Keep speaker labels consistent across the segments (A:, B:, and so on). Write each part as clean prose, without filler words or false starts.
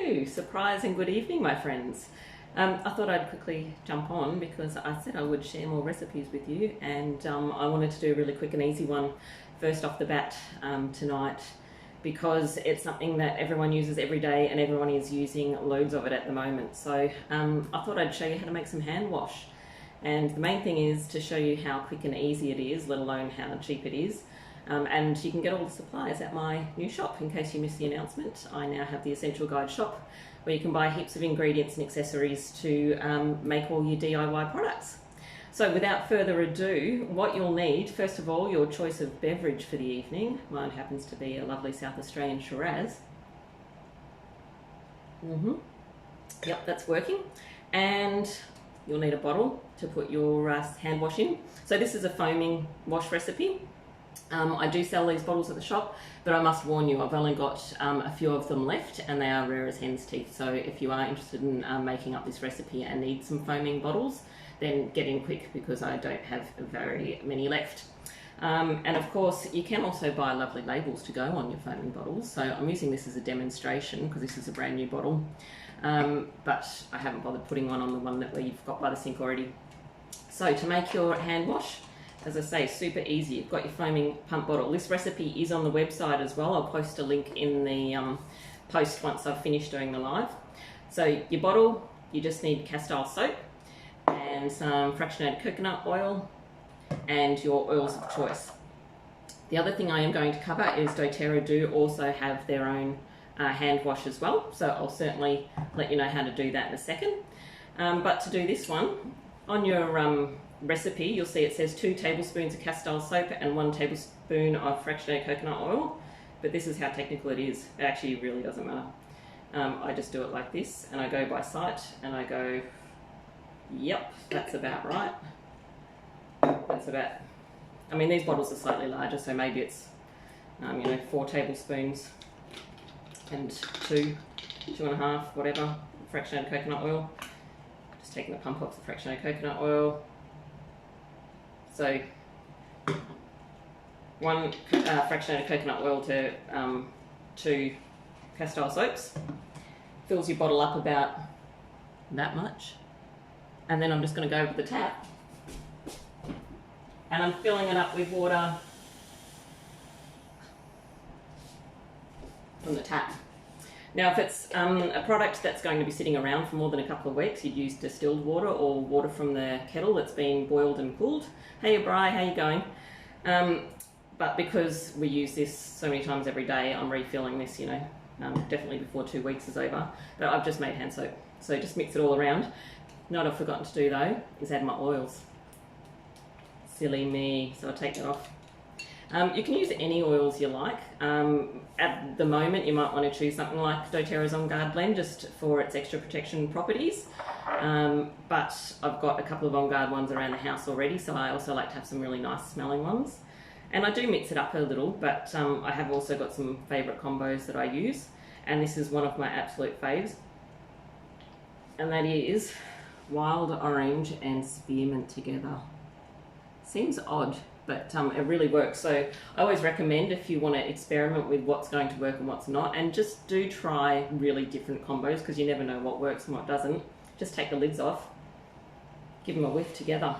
A: Hello, surprise and good evening, my friends. I thought I'd quickly jump on because I said I would share more recipes with you, and I wanted to do a really quick and easy one first off the bat tonight, because it's something that everyone uses every day and everyone is using loads of it at the moment. So I thought I'd show you how to make some hand wash, and the main thing is to show you how quick and easy it is, let alone how cheap it is. And you can get all the supplies at my new shop. In case you missed the announcement, I now have the Essential Guide shop where you can buy heaps of ingredients and accessories to make all your DIY products. So without further ado, what you'll need, first of all, your choice of beverage for the evening. Mine happens to be a lovely South Australian Shiraz. Yep, that's working. And you'll need a bottle to put your hand wash in. So this is a foaming wash recipe. I do sell these bottles at the shop, but I must warn you, I've only got a few of them left, and they are rare as hen's teeth. So if you are interested in making up this recipe and need some foaming bottles, then get in quick, because I don't have very many left. And of course, you can also buy lovely labels to go on your foaming bottles. So I'm using this as a demonstration because this is a brand new bottle, but I haven't bothered putting one on the one that you've got by the sink already. So to make your hand wash, as I say, super easy. You've got your foaming pump bottle. This recipe is on the website as well. I'll post a link in the post once I've finished doing the live. So your bottle, you just need Castile soap and some fractionated coconut oil and your oils of choice. The other thing I am going to cover is doTERRA do also have their own hand wash as well. So I'll certainly let you know how to do that in a second. But to do this one, on your recipe, you'll see it says 2 tablespoons of Castile soap and 1 tablespoon of fractionated coconut oil, but this is how technical it is. It actually really doesn't matter. I just do it like this, and I go by sight, and I go, yep, that's about right. That's about, I mean, these bottles are slightly larger, so maybe it's, 4 tablespoons and 2.5, whatever, fractionated coconut oil. Just taking the pump off the fractionated coconut oil. So 1 fractionated coconut oil to 2 Castile soaps. Fills your bottle up about that much. And then I'm just going to go over the tap. And I'm filling it up with water from the tap. Now, if it's a product that's going to be sitting around for more than a couple of weeks, you'd use distilled water or water from the kettle that's been boiled and cooled. Hey, Bri, how you going? But because we use this so many times every day, I'm refilling this, definitely before 2 weeks is over. But I've just made hand soap, so just mix it all around. What I've forgotten to do though is add my oils. Silly me. So I'll take that off. You can use any oils you like. At the moment, you might want to choose something like doTERRA's On Guard blend just for its extra protection properties. But I've got a couple of On Guard ones around the house already, so I also like to have some really nice smelling ones. And I do mix it up a little, but I have also got some favourite combos that I use, and this is one of my absolute faves. And that is wild orange and spearmint together. Seems odd, but it really works. So I always recommend, if you want to experiment with what's going to work and what's not, and just do try really different combos, because you never know what works and what doesn't. Just take the lids off, give them a whiff together.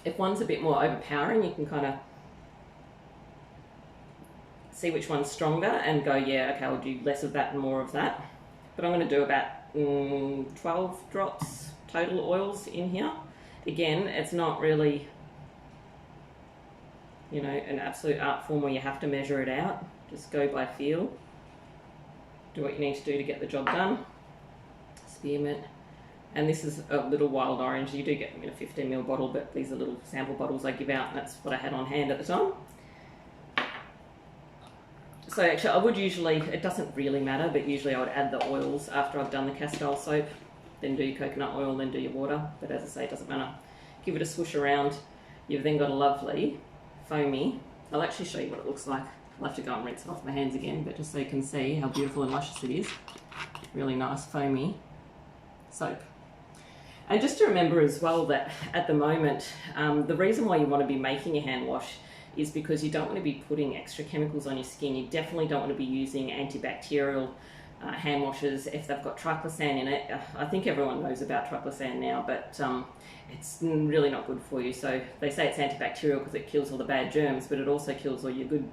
A: If one's a bit more overpowering, you can kind of see which one's stronger and go, yeah, okay, I'll do less of that and more of that. But I'm going to do about 12 drops total oils in here. Again, it's not really, an absolute art form where you have to measure it out. Just go by feel. Do what you need to do to get the job done. Spearmint. And this is a little wild orange. You do get them in a 15ml bottle, but these are little sample bottles I give out, and that's what I had on hand at the time. So actually, I would usually, it doesn't really matter, but usually I would add the oils after I've done the Castile soap, then do your coconut oil, then do your water. But as I say, it doesn't matter. Give it a swoosh around. You've then got a lovely foamy, I'll actually show you what it looks like. I'll have to go and rinse it off my hands again, but just so you can see how beautiful and luscious it is. Really nice foamy soap. And just to remember as well that at the moment, the reason why you want to be making a hand wash is because you don't want to be putting extra chemicals on your skin. You definitely don't want to be using antibacterial hand washes, if they've got triclosan in it. I think everyone knows about triclosan now, but it's really not good for you. So they say it's antibacterial because it kills all the bad germs, but it also kills all your good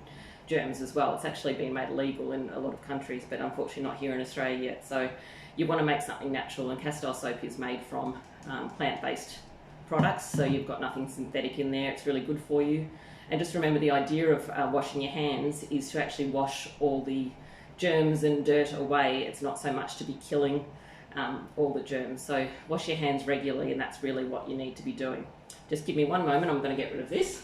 A: germs as well. It's actually been made illegal in a lot of countries, but unfortunately not here in Australia yet. So you want to make something natural, and Castile soap is made from plant-based products, so you've got nothing synthetic in there. It's really good for you. And just remember, the idea of washing your hands is to actually wash all the germs and dirt away. It's not so much to be killing all the germs. So wash your hands regularly, and that's really what you need to be doing. Just give me one moment, I'm going to get rid of this.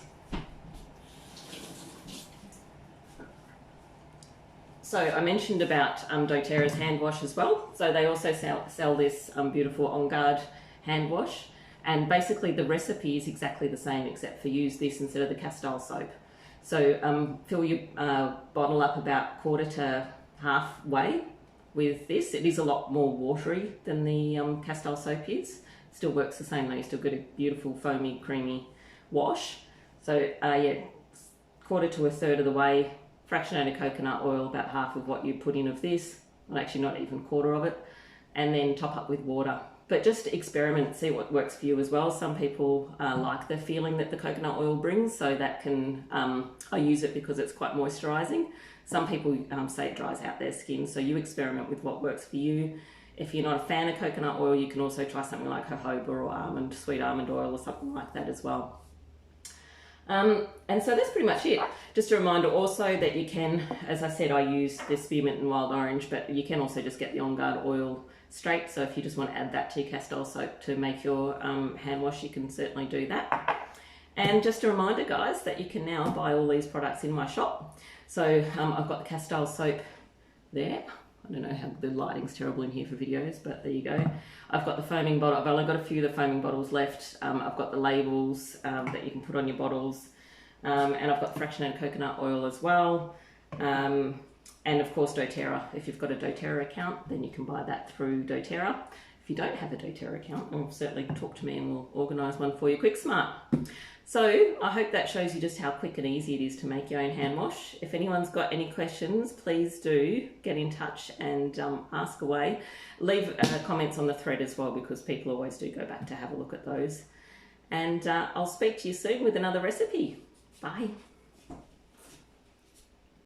A: So I mentioned about doTERRA's hand wash as well. So they also sell this beautiful On Guard hand wash, and basically the recipe is exactly the same, except for use this instead of the Castile soap. So fill your bottle up about quarter to halfway with this. It is a lot more watery than the Castile soap is. Still works the same though. You still get a beautiful foamy, creamy wash. So yeah, quarter to a third of the way. Fractionated coconut oil, about half of what you put in of this. Well, actually not even a quarter of it. And then top up with water. But just experiment, see what works for you as well. Some people like the feeling that the coconut oil brings, so that can, I use it because it's quite moisturising. Some people say it dries out their skin, so you experiment with what works for you. If you're not a fan of coconut oil, you can also try something like jojoba or sweet almond oil or something like that as well. And so that's pretty much it. Just a reminder also that you can, as I said, I use the spearmint and wild orange, but you can also just get the On Guard oil straight. So if you just want to add that to your Castile soap to make your hand wash, you can certainly do that. And just a reminder, guys, that you can now buy all these products in my shop. So I've got the Castile soap there. I don't know how the lighting's terrible in here for videos, but there you go. I've got the foaming bottle. I've only got a few of the foaming bottles left. I've got the labels that you can put on your bottles. And I've got fractionated coconut oil as well. And of course doTERRA. If you've got a doTERRA account, then you can buy that through doTERRA. If you don't have a doTERRA account, well, certainly talk to me and we'll organise one for you quick smart. So I hope that shows you just how quick and easy it is to make your own hand wash. If anyone's got any questions, please do get in touch and ask away. Leave comments on the thread as well, because people always do go back to have a look at those. And I'll speak to you soon with another recipe. Bye.